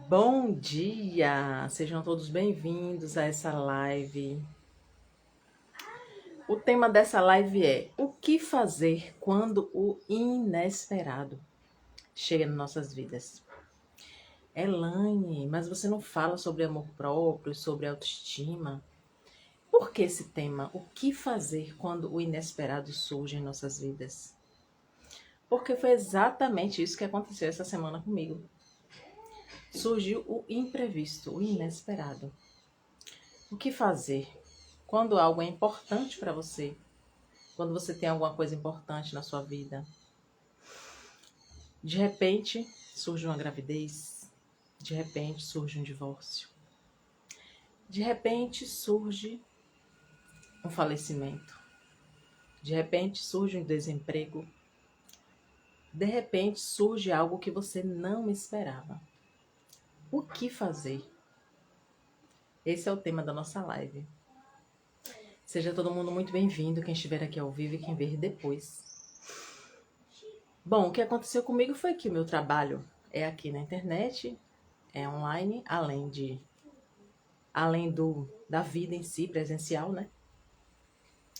Bom dia! Sejam todos bem-vindos a essa live. O tema dessa live é: o que fazer quando o inesperado chega nas nossas vidas? Elaine, mas você não fala sobre amor próprio, sobre autoestima. Por que esse tema? O que fazer quando o inesperado surge em nossas vidas? Porque foi exatamente isso que aconteceu essa semana comigo. Surgiu o imprevisto, o inesperado. O que fazer quando algo é importante para você? Quando você tem alguma coisa importante na sua vida? De repente surge uma gravidez, de repente surge um divórcio, de repente surge um falecimento, de repente surge um desemprego, de repente surge algo que você não esperava. O que fazer? Esse é o tema da nossa live. Seja todo mundo muito bem-vindo, quem estiver aqui ao vivo e quem ver depois. Bom, o que aconteceu comigo foi que o meu trabalho é aqui na internet, é online, além da vida em si, presencial, né?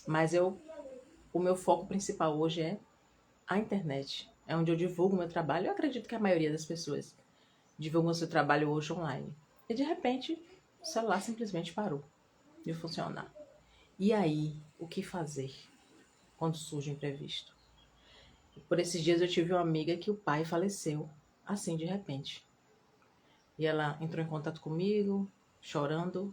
Mas o meu foco principal hoje é a internet. É onde eu divulgo o meu trabalho. Eu acredito que a maioria das pessoas divulgam o seu trabalho hoje online. E de repente, o celular simplesmente parou de funcionar. E aí, o que fazer quando surge um imprevisto? Por esses dias eu tive uma amiga que o pai faleceu, assim de repente. E ela entrou em contato comigo, chorando.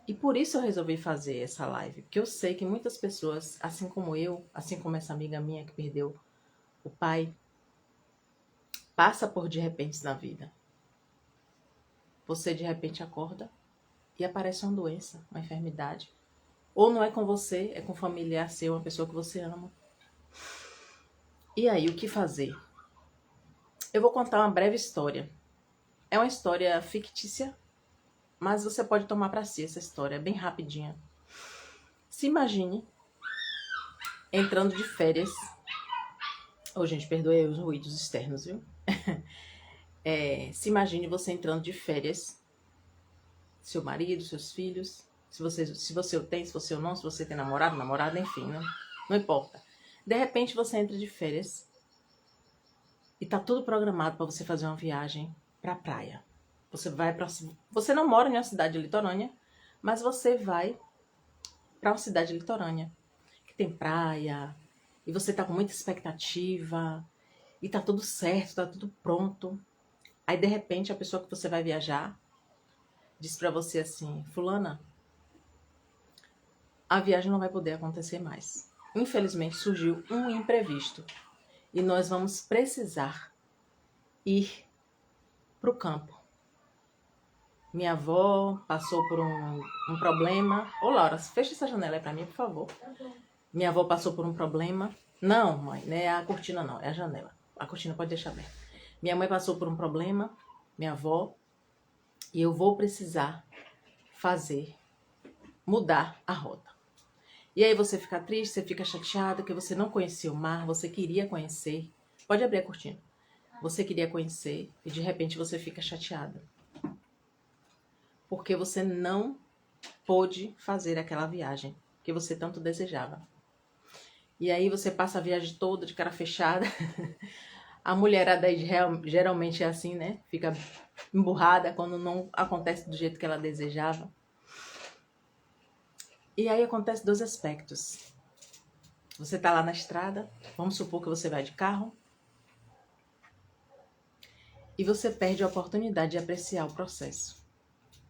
E por isso eu resolvi fazer essa live. Porque eu sei que muitas pessoas, assim como eu, assim como essa amiga minha que perdeu o pai, passa por de repente na vida. Você de repente acorda e aparece uma doença, uma enfermidade. Ou não é com você, é com um familiar seu, uma pessoa que você ama. E aí, o que fazer? Eu vou contar uma breve história. É uma história fictícia, mas você pode tomar para si essa história, é bem rapidinha. Se imagine entrando de férias. Oh, gente, perdoe os ruídos externos, viu? Se imagine você entrando de férias, seu marido, seus filhos, se você o tem, se você o não, se você tem namorado, namorada, enfim, não importa. De repente você entra de férias e tá tudo programado para você fazer uma viagem pra praia. Você não mora em uma cidade litorânea, mas você vai para uma cidade litorânea que tem praia e você tá com muita expectativa e tá tudo certo, tá tudo pronto. Aí de repente a pessoa que você vai viajar diz pra você assim: fulana, a viagem não vai poder acontecer mais. Infelizmente surgiu um imprevisto e nós vamos precisar ir pro campo. Minha avó passou por um problema. Ô Laura, fecha essa janela aí pra mim, por favor. Minha avó passou por um problema. Não, mãe, não é a cortina não, é a janela. A cortina pode deixar aberta. Minha mãe passou por um problema, minha avó, e eu vou precisar mudar a rota. E aí você fica triste, você fica chateada que você não conhecia o mar, você queria conhecer. Pode abrir a cortina. Você queria conhecer e de repente você fica chateada. Porque você não pôde fazer aquela viagem que você tanto desejava. E aí você passa a viagem toda de cara fechada. A mulherada aí geralmente é assim, né? Fica emburrada quando não acontece do jeito que ela desejava. E aí acontece dois aspectos. Você tá lá na estrada, vamos supor que você vai de carro, e você perde a oportunidade de apreciar o processo,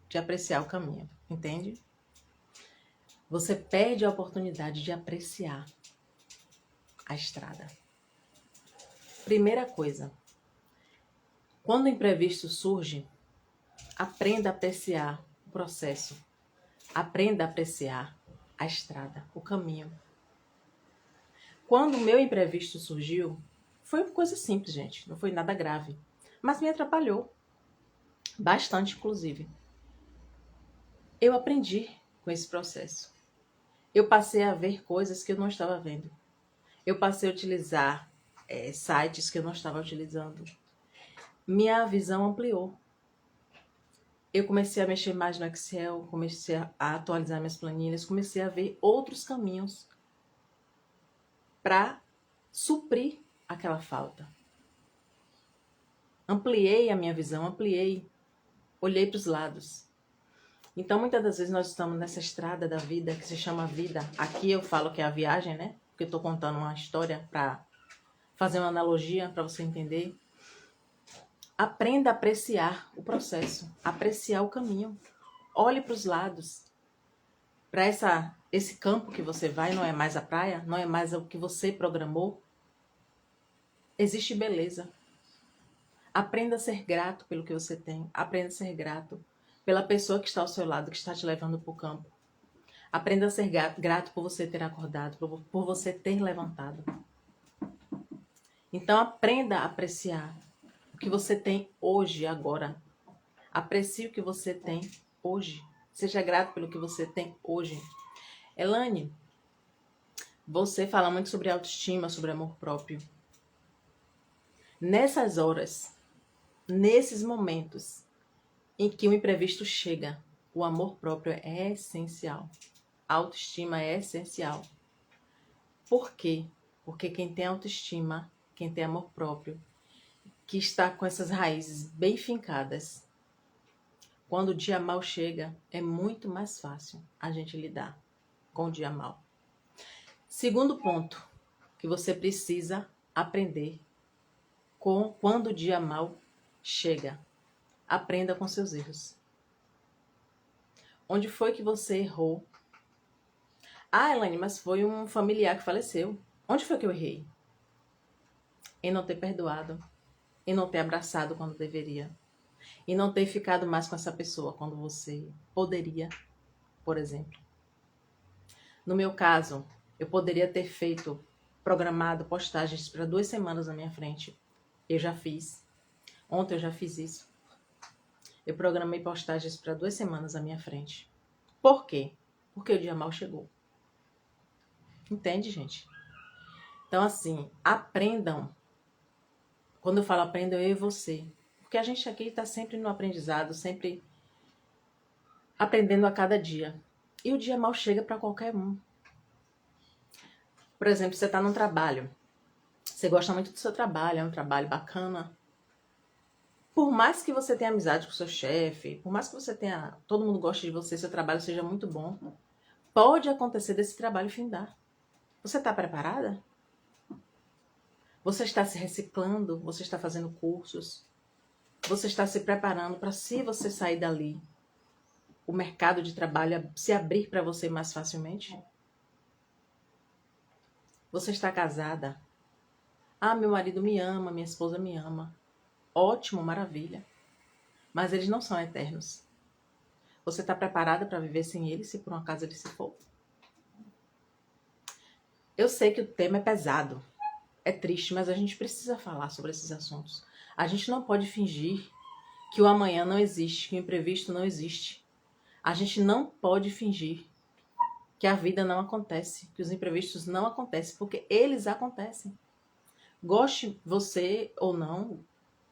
de apreciar o caminho, entende? Você perde a oportunidade de apreciar a estrada. Primeira coisa, quando o imprevisto surge, aprenda a apreciar o processo, aprenda a apreciar a estrada, o caminho. Quando o meu imprevisto surgiu, foi uma coisa simples, gente, não foi nada grave, mas me atrapalhou, bastante inclusive. Eu aprendi com esse processo. Eu passei a ver coisas que eu não estava vendo. Eu passei a utilizar sites que eu não estava utilizando. Minha visão ampliou. eu comecei a mexer mais no Excel, comecei a atualizar minhas planilhas, comecei a ver outros caminhos para suprir aquela falta. Ampliei a minha visão, olhei para os lados. Então, muitas das vezes nós estamos nessa estrada da vida, que se chama vida. Aqui eu falo que é a viagem, né? Porque eu estou contando uma história para fazer uma analogia para você entender. Aprenda a apreciar o processo, apreciar o caminho. Olhe para os lados. Para esse campo que você vai, não é mais a praia, não é mais o que você programou. Existe beleza. Aprenda a ser grato pelo que você tem. Aprenda a ser grato pela pessoa que está ao seu lado, que está te levando para o campo. Aprenda a ser grato por você ter acordado, por você ter levantado. Então aprenda a apreciar o que você tem hoje, agora. Aprecie o que você tem hoje. Seja grato pelo que você tem hoje. Elane, você fala muito sobre autoestima, sobre amor próprio. Nessas horas, nesses momentos em que o imprevisto chega, o amor próprio é essencial. A autoestima é essencial. Por quê? Porque quem tem autoestima, quem tem amor próprio, que está com essas raízes bem fincadas, quando o dia mal chega, é muito mais fácil a gente lidar com o dia mal. Segundo ponto que você precisa aprender quando o dia mal chega. Aprenda com seus erros. Onde foi que você errou? Ah, Elaine, mas foi um familiar que faleceu. Onde foi que eu errei? Em não ter perdoado, em não ter abraçado quando deveria, em não ter ficado mais com essa pessoa quando você poderia, por exemplo. No meu caso, eu poderia ter programado postagens para 2 semanas na minha frente. Eu já fiz. Ontem eu já fiz isso. Eu programei postagens para 2 semanas na minha frente. Por quê? Porque o dia mal chegou. Entende, gente? Então, assim, aprendam. Quando eu falo aprendam, eu e você. Porque a gente aqui está sempre no aprendizado, sempre aprendendo a cada dia. E o dia mal chega para qualquer um. Por exemplo, você está num trabalho. Você gosta muito do seu trabalho, é um trabalho bacana. Por mais que você tenha amizade com o seu chefe, por mais que você tenha, todo mundo goste de você, seu trabalho seja muito bom, pode acontecer desse trabalho findar. Você está preparada? Você está se reciclando? Você está fazendo cursos? Você está se preparando para, se você sair dali, o mercado de trabalho se abrir para você mais facilmente? Você está casada? Ah, meu marido me ama, minha esposa me ama. Ótimo, maravilha. Mas eles não são eternos. Você está preparada para viver sem eles, se por um acaso ele se for? Eu sei que o tema é pesado, é triste, mas a gente precisa falar sobre esses assuntos. A gente não pode fingir que o amanhã não existe, que o imprevisto não existe. A gente não pode fingir que a vida não acontece, que os imprevistos não acontecem, porque eles acontecem. Goste você ou não,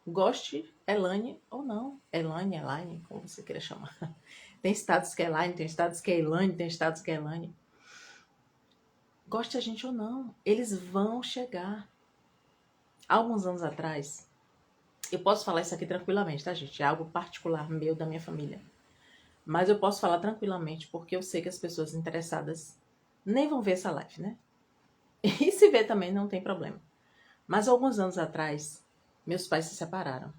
goste Elane ou não. Elaine, como você queira chamar. Tem estados que é Elaine, tem estados que é Elane, tem estados que é Elane. Goste a gente ou não, eles vão chegar. Há alguns anos atrás, eu posso falar isso aqui tranquilamente, tá, gente? É algo particular meu, da minha família. Mas eu posso falar tranquilamente, porque eu sei que as pessoas interessadas nem vão ver essa live, né? E se ver também não tem problema. Mas alguns anos atrás, meus pais se separaram.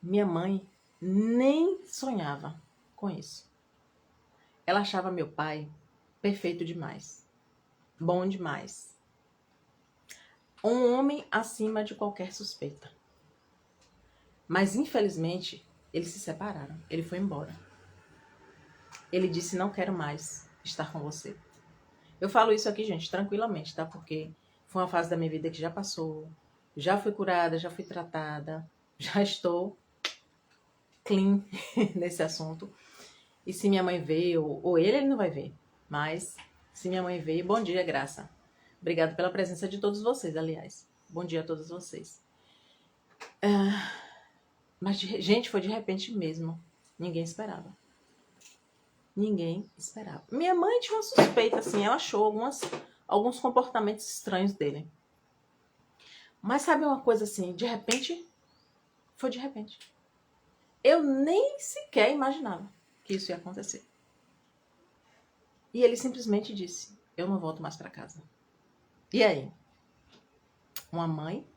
Minha mãe nem sonhava com isso. Ela achava meu pai perfeito demais, bom demais. Um homem acima de qualquer suspeita. Mas, infelizmente, eles se separaram. Ele foi embora. Ele disse, não quero mais estar com você. Eu falo isso aqui, gente, tranquilamente, tá? Porque foi uma fase da minha vida que já passou. Já fui curada, já fui tratada. Já estou clean nesse assunto. E se minha mãe veio, ou ele não vai ver. Mas, se minha mãe veio, bom dia, Graça. Obrigada pela presença de todos vocês, aliás. Bom dia a todos vocês. Mas, gente, foi de repente mesmo. Ninguém esperava. Ninguém esperava. Minha mãe tinha uma suspeita, assim, ela achou alguns comportamentos estranhos dele. Mas sabe uma coisa assim, de repente, foi de repente. Eu nem sequer imaginava que isso ia acontecer. E ele simplesmente disse, eu não volto mais para casa. E aí? Uma mãe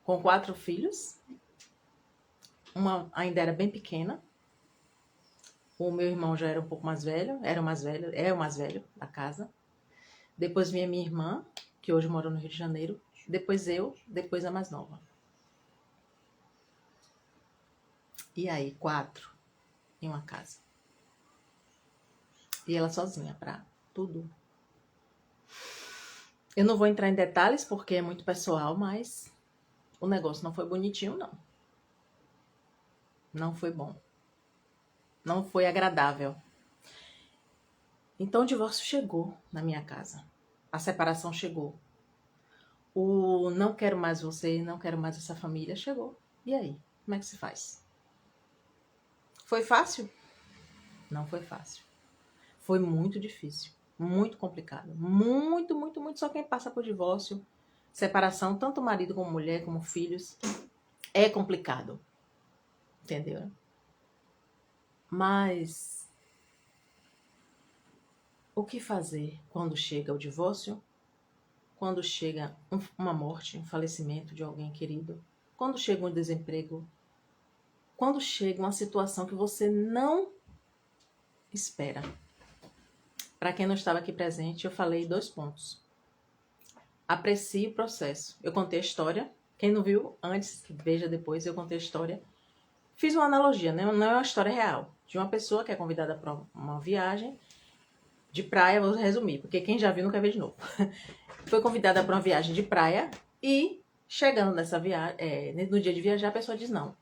com 4 filhos, uma ainda era bem pequena, o meu irmão já era um pouco mais velho, é o mais velho da casa. Depois vinha minha irmã, que hoje mora no Rio de Janeiro, depois eu, depois a mais nova. E aí, 4 em uma casa. E ela sozinha pra tudo. Eu não vou entrar em detalhes porque é muito pessoal, mas o negócio não foi bonitinho, não. Não foi bom. Não foi agradável. Então o divórcio chegou na minha casa. A separação chegou. O não quero mais você, não quero mais essa família chegou. E aí? Como é que se faz? Foi fácil? Não foi fácil. Foi muito difícil. Muito complicado. Muito, muito, muito. Só quem passa por divórcio, separação, tanto marido como mulher, como filhos, é complicado. Entendeu? Mas o que fazer quando chega o divórcio? Quando chega uma morte, um falecimento de alguém querido? Quando chega um desemprego? Quando chega uma situação que você não espera? Para quem não estava aqui presente, eu falei 2 pontos. Aprecie o processo. Eu contei a história. Quem não viu antes, veja depois. Eu contei a história. Fiz uma analogia, né? Não é uma história real. De uma pessoa que é convidada para uma viagem de praia, vou resumir, porque quem já viu não quer ver de novo. Foi convidada para uma viagem de praia e chegando nessa viagem, no dia de viajar, a pessoa diz não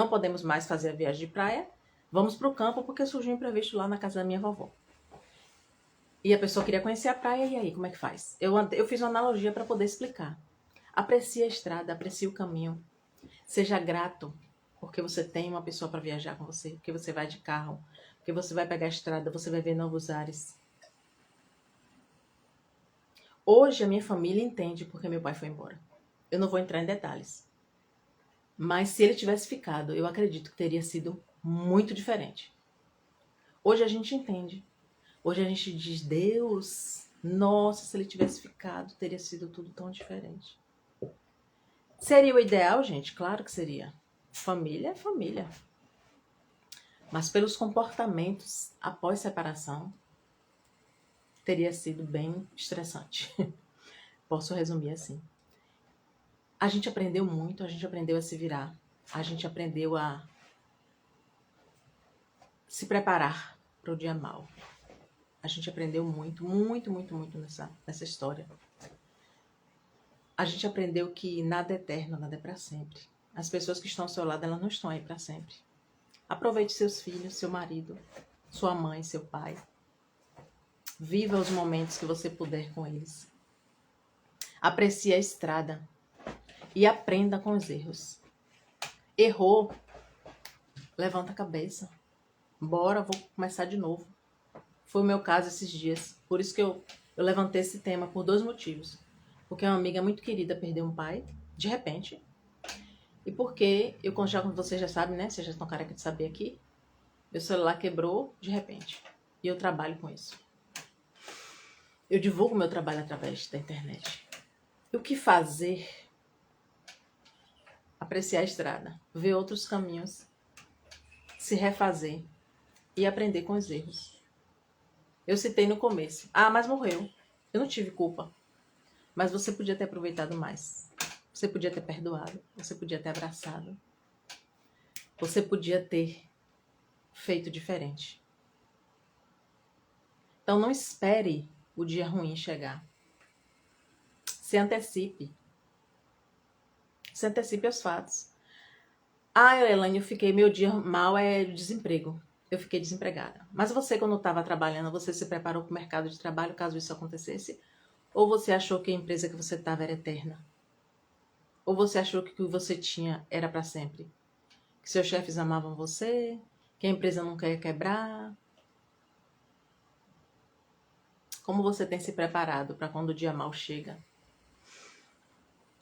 podemos mais fazer a viagem de praia, vamos para o campo porque surgiu um imprevisto lá na casa da minha vovó. E a pessoa queria conhecer a praia, e aí, como é que faz? Eu fiz uma analogia para poder explicar. Aprecie a estrada, aprecie o caminho. Seja grato, porque você tem uma pessoa para viajar com você, porque você vai de carro, porque você vai pegar a estrada, você vai ver novos ares. Hoje a minha família entende porque meu pai foi embora. Eu não vou entrar em detalhes. Mas se ele tivesse ficado, eu acredito que teria sido muito diferente. Hoje a gente entende. Hoje a gente diz, Deus, nossa, se ele tivesse ficado, teria sido tudo tão diferente. Seria o ideal, gente? Claro que seria. Família é família. Mas pelos comportamentos após separação, teria sido bem estressante. Posso resumir assim. A gente aprendeu muito, a gente aprendeu a se virar. A gente aprendeu a se preparar para o dia mau. A gente aprendeu muito, muito, muito, muito nessa história. A gente aprendeu que nada é eterno, nada é para sempre. As pessoas que estão ao seu lado, elas não estão aí para sempre. Aproveite seus filhos, seu marido, sua mãe, seu pai. Viva os momentos que você puder com eles. Aprecie a estrada e aprenda com os erros. Errou, levanta a cabeça. Bora, vou começar de novo. Foi o meu caso esses dias. Por isso que eu levantei esse tema por 2 motivos. Porque uma amiga muito querida perdeu um pai, de repente. E porque, como vocês já sabem, né? Vocês já estão careca de saber aqui. Meu celular quebrou de repente. E eu trabalho com isso. Eu divulgo meu trabalho através da internet. E o que fazer? Apreciar a estrada. Ver outros caminhos. Se refazer. E aprender com os erros. Eu citei no começo. Ah, mas morreu. Eu não tive culpa. Mas você podia ter aproveitado mais. Você podia ter perdoado. Você podia ter abraçado. Você podia ter feito diferente. Então não espere o dia ruim chegar. Se antecipe. Se antecipe aos fatos. Ah, Elaine, meu dia mal é desemprego. Eu fiquei desempregada. Mas você, quando estava trabalhando, você se preparou para o mercado de trabalho caso isso acontecesse? Ou você achou que a empresa que você estava era eterna? Ou você achou que o que você tinha era para sempre? que seus chefes amavam você, que a empresa não quer quebrar. Como você tem se preparado para quando o dia mal chega?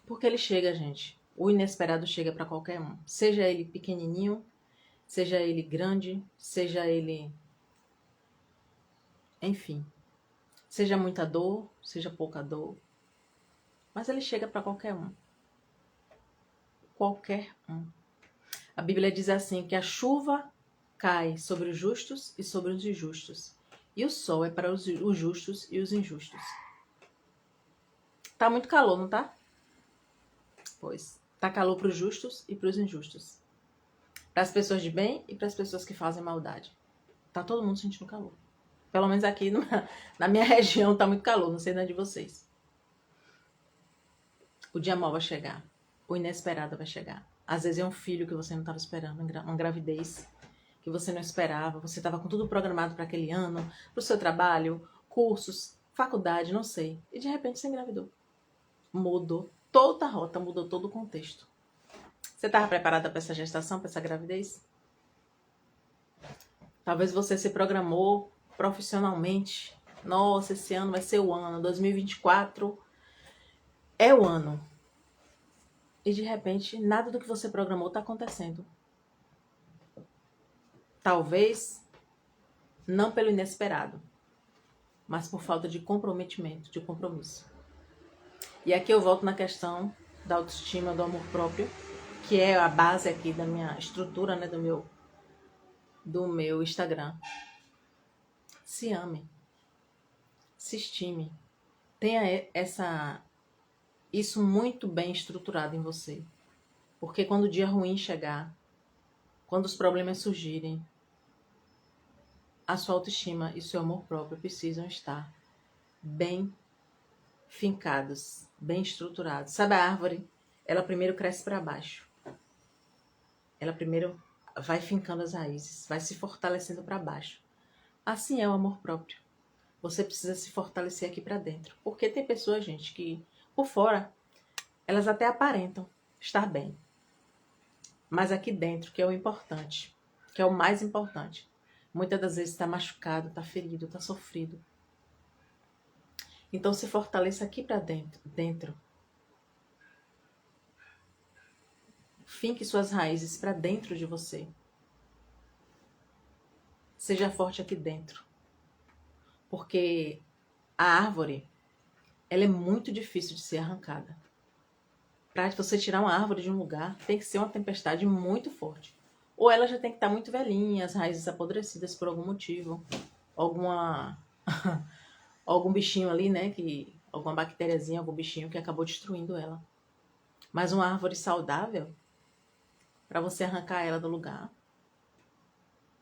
Porque ele chega, gente. O inesperado chega para qualquer um. Seja ele pequenininho, seja ele grande, seja ele... Enfim. Seja muita dor, seja pouca dor. Mas ele chega para qualquer um. Qualquer um. A Bíblia diz assim, que a chuva cai sobre os justos e sobre os injustos. E o sol é para os justos e os injustos. Tá muito calor, não tá? Pois. Tá calor para os justos e para os injustos. Para as pessoas de bem e para as pessoas que fazem maldade. Tá todo mundo sentindo calor. Pelo menos aqui na minha região tá muito calor, não sei na de vocês. O dia mal vai chegar. O inesperado vai chegar. Às vezes é um filho que você não estava esperando, uma gravidez que você não esperava. Você estava com tudo programado para aquele ano, para o seu trabalho, cursos, faculdade, não sei. E de repente você engravidou. Mudou toda a rota, mudou todo o contexto. Você estava preparada para essa gestação, para essa gravidez? Talvez você se programou profissionalmente. Nossa, esse ano vai ser o ano, 2024 é o ano. E de repente, nada do que você programou está acontecendo. Talvez não pelo inesperado, mas por falta de comprometimento, de compromisso. E aqui eu volto na questão da autoestima, do amor próprio, que é a base aqui da minha estrutura, né, do meu Instagram. Se ame. Se estime. Tenha isso muito bem estruturado em você. Porque quando o dia ruim chegar, quando os problemas surgirem, a sua autoestima e seu amor próprio precisam estar bem fincados, bem estruturados. Sabe a árvore? Ela primeiro cresce para baixo. Ela primeiro vai fincando as raízes, vai se fortalecendo para baixo. Assim é o amor próprio. Você precisa se fortalecer aqui para dentro. Porque tem pessoas, gente, que por fora, elas até aparentam estar bem. Mas aqui dentro, que é o importante, que é o mais importante, muitas das vezes está machucado, está ferido, está sofrido. Então se fortaleça aqui para dentro. Finque suas raízes para dentro de você. Seja forte aqui dentro. Porque a árvore, ela é muito difícil de ser arrancada. Para você tirar uma árvore de um lugar, tem que ser uma tempestade muito forte. Ou ela já tem que estar muito velhinha, as raízes apodrecidas por algum motivo. Algum bichinho ali, né? Alguma bactériazinha, algum bichinho que acabou destruindo ela. Mas uma árvore saudável, para você arrancar ela do lugar,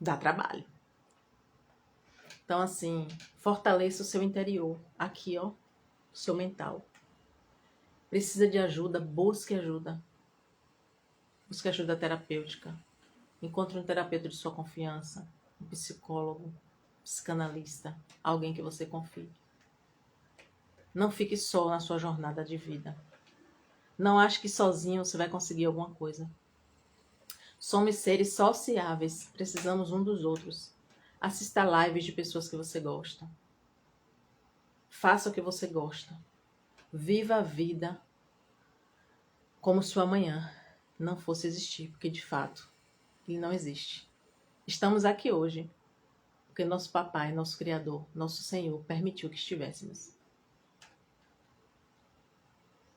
dá trabalho. Então, assim, fortaleça o seu interior. Aqui, ó, o seu mental. Precisa de ajuda, busque ajuda. Busque ajuda terapêutica. Encontre um terapeuta de sua confiança, um psicólogo, psicanalista, alguém que você confie. Não fique só na sua jornada de vida. Não ache que sozinho você vai conseguir alguma coisa. Somos seres sociáveis, precisamos um dos outros. Assista lives de pessoas que você gosta. Faça o que você gosta. Viva a vida como se o amanhã não fosse existir, porque de fato ele não existe. Estamos aqui hoje porque nosso papai, nosso Criador, nosso Senhor permitiu que estivéssemos.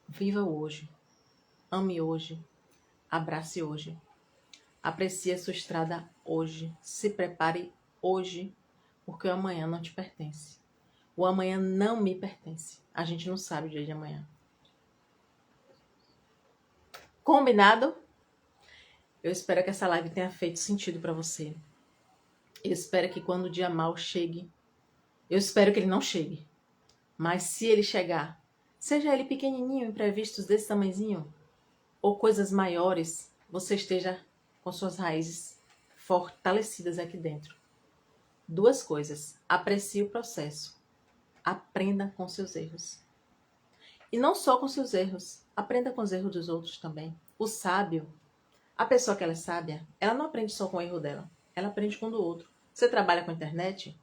Viva hoje, ame hoje, abrace hoje, aprecie a sua estrada hoje, se prepare hoje, porque o amanhã não te pertence. O amanhã não me pertence. A gente não sabe o dia de amanhã. Combinado? Eu espero que essa live tenha feito sentido para você. Eu espero que quando o dia mal chegue, eu espero que ele não chegue. Mas se ele chegar, seja ele pequenininho, imprevistos desse tamanhozinho, ou coisas maiores, você esteja com suas raízes fortalecidas aqui dentro. Duas coisas. Aprecie o processo. Aprenda com seus erros. E não só com seus erros. Aprenda com os erros dos outros também. O sábio A pessoa que ela é sábia, ela não aprende só com o erro dela. Ela aprende com o do outro. Você trabalha com a internet?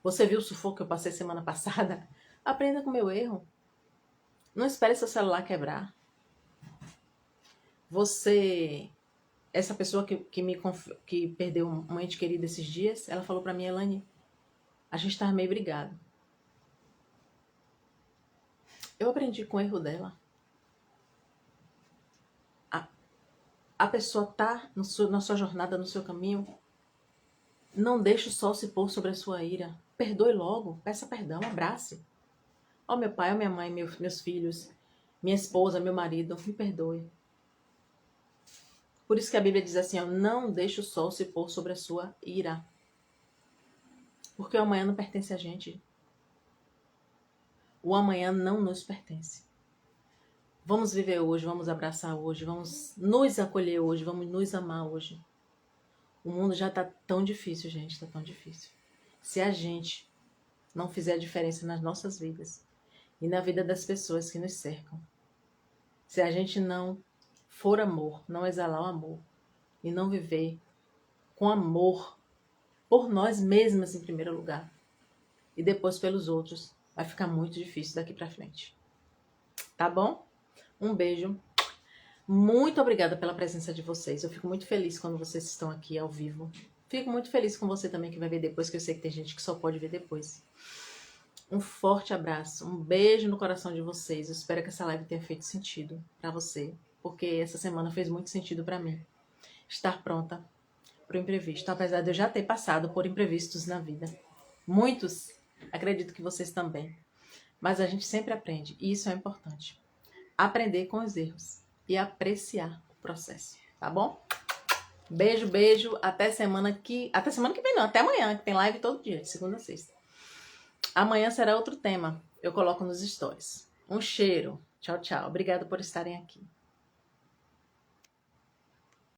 Você viu o sufoco que eu passei semana passada? Aprenda com o meu erro. Não espere seu celular quebrar. Você... Essa pessoa que perdeu um ente querido esses dias, ela falou pra mim, Elaine, a gente tava meio brigado. Eu aprendi com o erro dela. A pessoa tá na sua jornada, no seu caminho. Não deixe o sol se pôr sobre a sua ira. Perdoe logo, peça perdão, abrace. Ó meu pai, ó minha mãe, meus filhos, minha esposa, meu marido, me perdoe. Por isso que a Bíblia diz assim, ó, não deixe o sol se pôr sobre a sua ira. Porque o amanhã não pertence a gente. O amanhã não nos pertence. Vamos viver hoje, vamos abraçar hoje, vamos nos acolher hoje, vamos nos amar hoje. O mundo já tá tão difícil, gente, tá tão difícil. Se a gente não fizer a diferença nas nossas vidas e na vida das pessoas que nos cercam, se a gente não for amor, não exalar o amor e não viver com amor por nós mesmas em primeiro lugar e depois pelos outros, vai ficar muito difícil daqui pra frente. Tá bom? Um beijo. Muito obrigada pela presença de vocês. Eu fico muito feliz quando vocês estão aqui ao vivo. Fico muito feliz com você também que vai ver depois, que eu sei que tem gente que só pode ver depois. Um forte abraço, um beijo no coração de vocês. Eu espero que essa live tenha feito sentido pra você, porque essa semana fez muito sentido pra mim. Estar pronta pro imprevisto, apesar de eu já ter passado por imprevistos na vida. Muitos, acredito que vocês também. Mas a gente sempre aprende, e isso é importante. Aprender com os erros e apreciar o processo, tá bom? Beijo, beijo, até semana que vem não, até amanhã, que tem live todo dia, de segunda a sexta. Amanhã será outro tema, eu coloco nos stories. Um cheiro, tchau, tchau, obrigada por estarem aqui.